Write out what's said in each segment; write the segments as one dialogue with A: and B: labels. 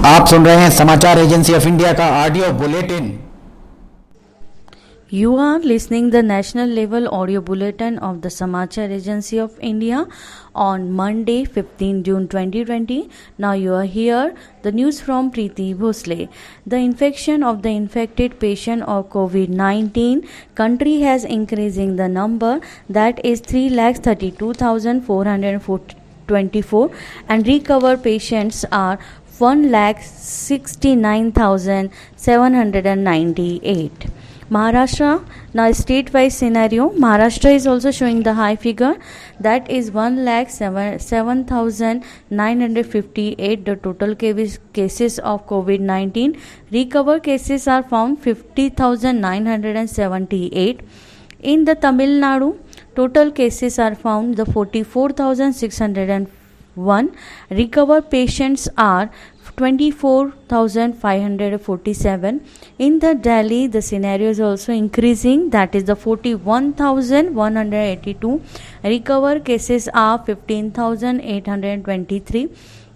A: आप सुन रहे हैं समाचार एजेंसी ऑफ इंडिया का audio bulletin.
B: You are listening the national level audio bulletin of the Samachar Agency of India on Monday 15 June 2020. Now you are here the news from Preeti Bhosle. The infection of the infected patient of COVID-19 country has increasing the number that is 3,32,424 and recover patients are 1,69,798. Maharashtra, now state-wise scenario, Maharashtra is also showing the high figure that is 1,07,958 the total cases of COVID-19. Recover cases are found 50,978. In the Tamil Nadu, total cases are found the 44,601. Recover patients are 24,547. In the Delhi, the scenario is also increasing, that is the 41,182. Recover cases are 15,823.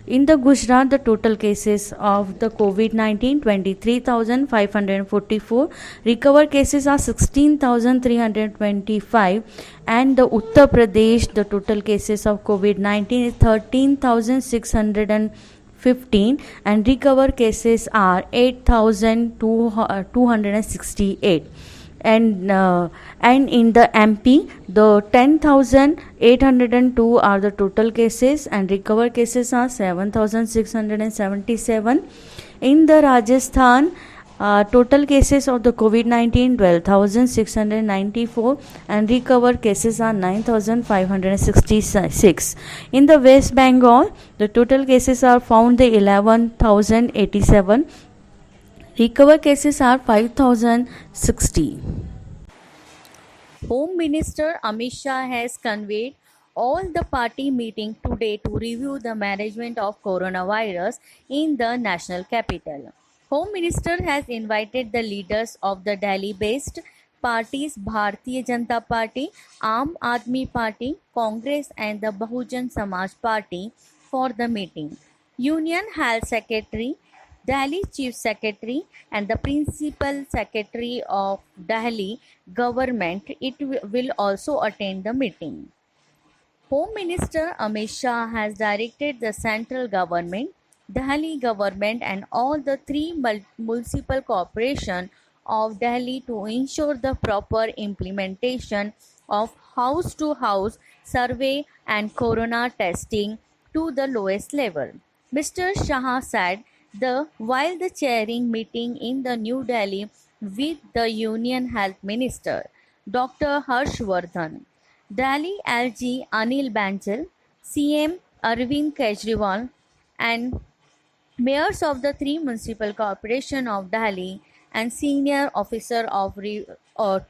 B: In the Gujarat, the total cases of the COVID-19 23,544. Recover cases are 16,325. And the Uttar Pradesh, the total cases of COVID-19 is 13,615 and recover cases are 8,268. And in the MP, the 10,802 are the total cases and recover cases are 7,677. In the Rajasthan, total cases of the COVID-19 12,694 and recover cases are 9,566. In the West Bengal, the total cases are found the 11,087. Recover cases are 5,060. Home Minister Amit Shah has convened all the party meeting today to review the management of coronavirus in the national capital. Home Minister has invited the leaders of the Delhi-based parties Bharatiya Janata Party, Aam Aadmi Party, Congress and the Bahujan Samaj Party for the meeting. Union Health Secretary, Delhi Chief Secretary and the Principal Secretary of Delhi Government will also attend the meeting. Home Minister Amit Shah has directed the central government, Delhi government and all the three municipal corporations of Delhi to ensure the proper implementation of house-to-house survey and corona testing to the lowest level. Mr. Shah said while the chairing meeting in the New Delhi with the Union Health Minister, Dr. Harshvardhan, Delhi LG Anil Bansal, CM Arvind Kejriwal, and mayors of the three municipal corporations of Delhi and senior officer to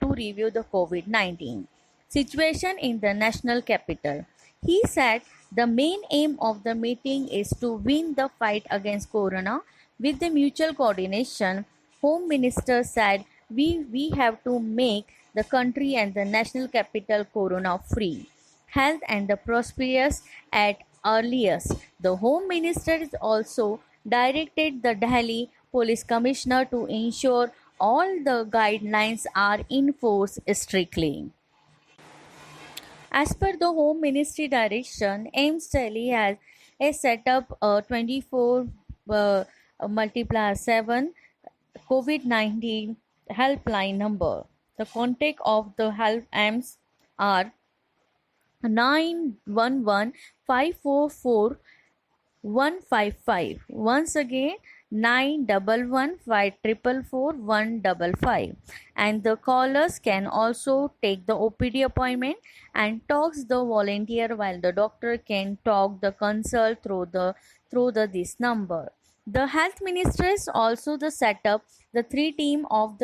B: review the COVID-19 situation in the national capital. He said the main aim of the meeting is to win the fight against corona with the mutual coordination. Home Minister said we have to make the country and the national capital corona free, health and the prosperous at earliest. The Home Minister is also directed the Delhi Police Commissioner to ensure all the guidelines are enforced strictly. As per the Home Ministry direction, AIIMS Delhi has set up a 24/7 COVID-19 helpline number. The contact of the help AIIMS are 911-544-155. Once again, 911-544-155. And the callers can also take the OPD appointment and talks the volunteer while the doctor can talk the consult through this number. The health minister is also the setup the three team of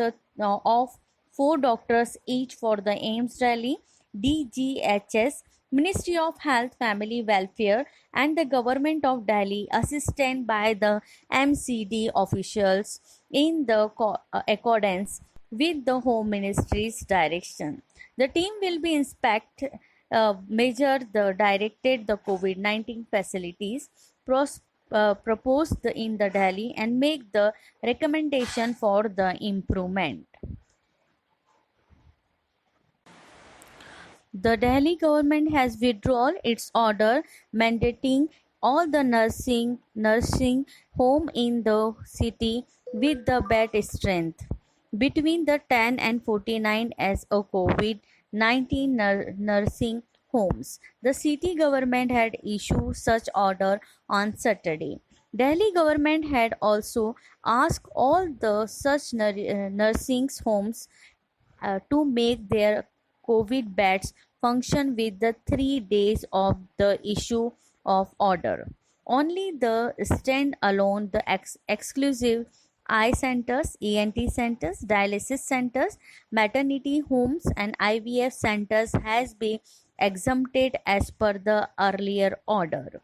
B: 4 doctors each for the AIIMS Delhi, DGHS, Ministry of Health, Family Welfare and the Government of Delhi, assisted by the MCD officials in the accordance with the Home Ministry's direction. The team will be measure the directed the COVID-19 facilities, proposed in the Delhi and make the recommendation for the improvement. The Delhi government has withdrawn its order mandating all the nursing home in the city with the bed strength between the 10 and 49 as a COVID-19 nursing homes. The city government had issued such order on Saturday. Delhi government had also asked all the such nursing homes to make their COVID beds function with the 3 days of the issue of order. Only the stand-alone, the exclusive eye centers, ENT centers, dialysis centers, maternity homes, and IVF centers has been exempted as per the earlier order.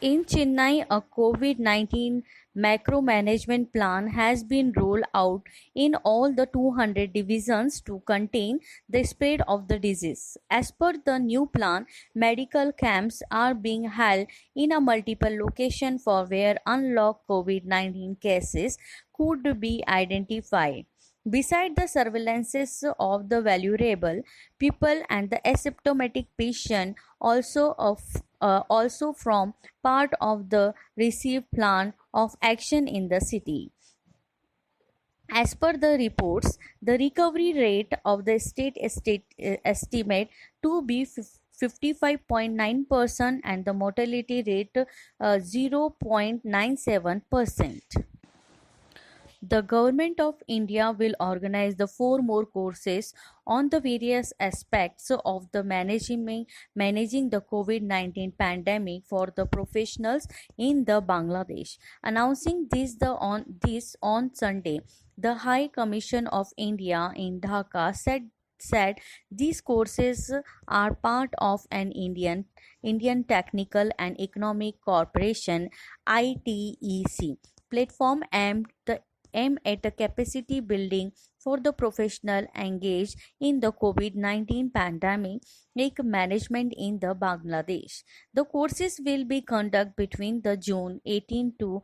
B: In Chennai, a COVID 19 macro management plan has been rolled out in all the 200 divisions to contain the spread of the disease. As per the new plan, medical camps are being held in a multiple location for where unlocked COVID 19 cases could be identified. Beside the surveillances of the vulnerable people and the asymptomatic patient, also from part of the received plan of action in the city. As per the reports, the recovery rate of the state estimate to be 55.9% and the mortality rate 0.97%. The Government of India will organize the 4 more courses on the various aspects of the managing the COVID-19 pandemic for the professionals in the Bangladesh. Announcing this on Sunday, the High Commission of India in Dhaka said these courses are part of an Indian Technical and Economic Corporation ITEC platform aim at a capacity building for the professional engaged in the COVID-19 pandemic management in the Bangladesh. The courses will be conducted between the June 18 to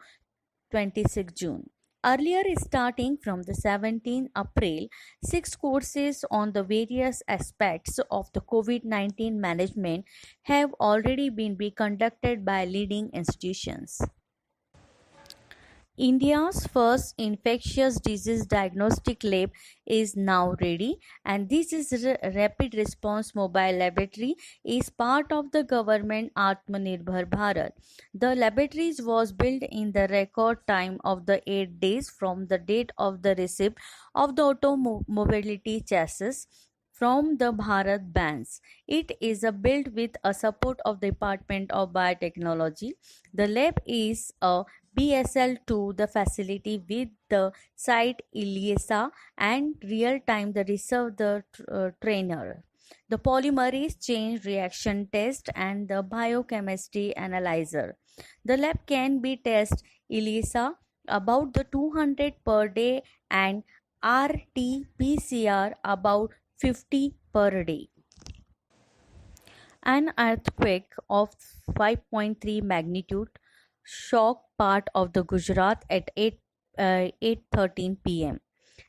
B: 26 June. Earlier, starting from the 17th April, 6 courses on the various aspects of the COVID-19 management have already been conducted by leading institutions. India's first infectious disease diagnostic lab is now ready, and this is rapid response mobile laboratory is part of the government Atmanirbhar Bharat. The laboratory was built in the record time of the 8 days from the date of the receipt of the automobility chassis from the Bharat Bans. It is built with a support of the Department of Biotechnology. The lab is a BSL2, the facility with the site ELISA and real-time the reserve the trainer. The polymerase chain reaction test and the biochemistry analyzer. The lab can be test ELISA about the 200 per day and RT-PCR about 50 per day. An earthquake of 5.3 magnitude shocked part of the Gujarat at 8:13 p.m.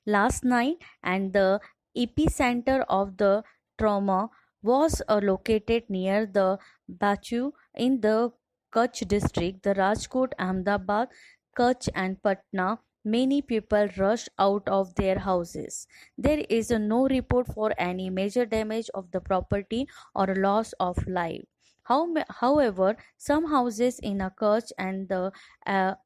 B: last night, and the epicenter of the trauma was located near the Bachu in the Kutch district, the Rajkot, Ahmedabad, Kutch, and Patna. Many people rushed out of their houses. There is no report for any major damage of the property or loss of life. However, some houses in Kutch and the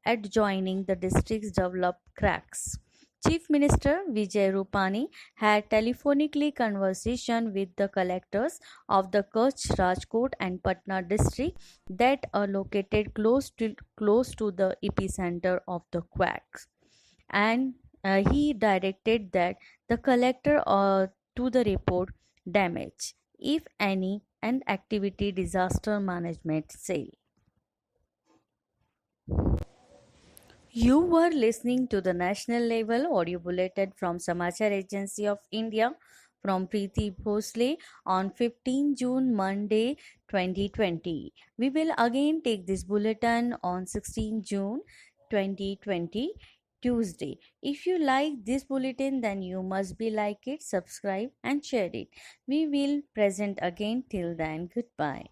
B: adjoining the districts developed cracks. Chief Minister Vijay Rupani had telephonically conversation with the collectors of the Kutch, Rajkot, and Patna district that are located close to the epicenter of the quakes, and he directed that the collector to the report damage, if any, and activity disaster management cell. You were listening to the national level audio bulletin from Samachar Agency of India. from Preeti Bhosle on 15 June, Monday 2020. We will again take this bulletin on 16 June 2020, Tuesday. If you like this bulletin, then you must be like it, subscribe, and share it. We will present again. Till then, goodbye.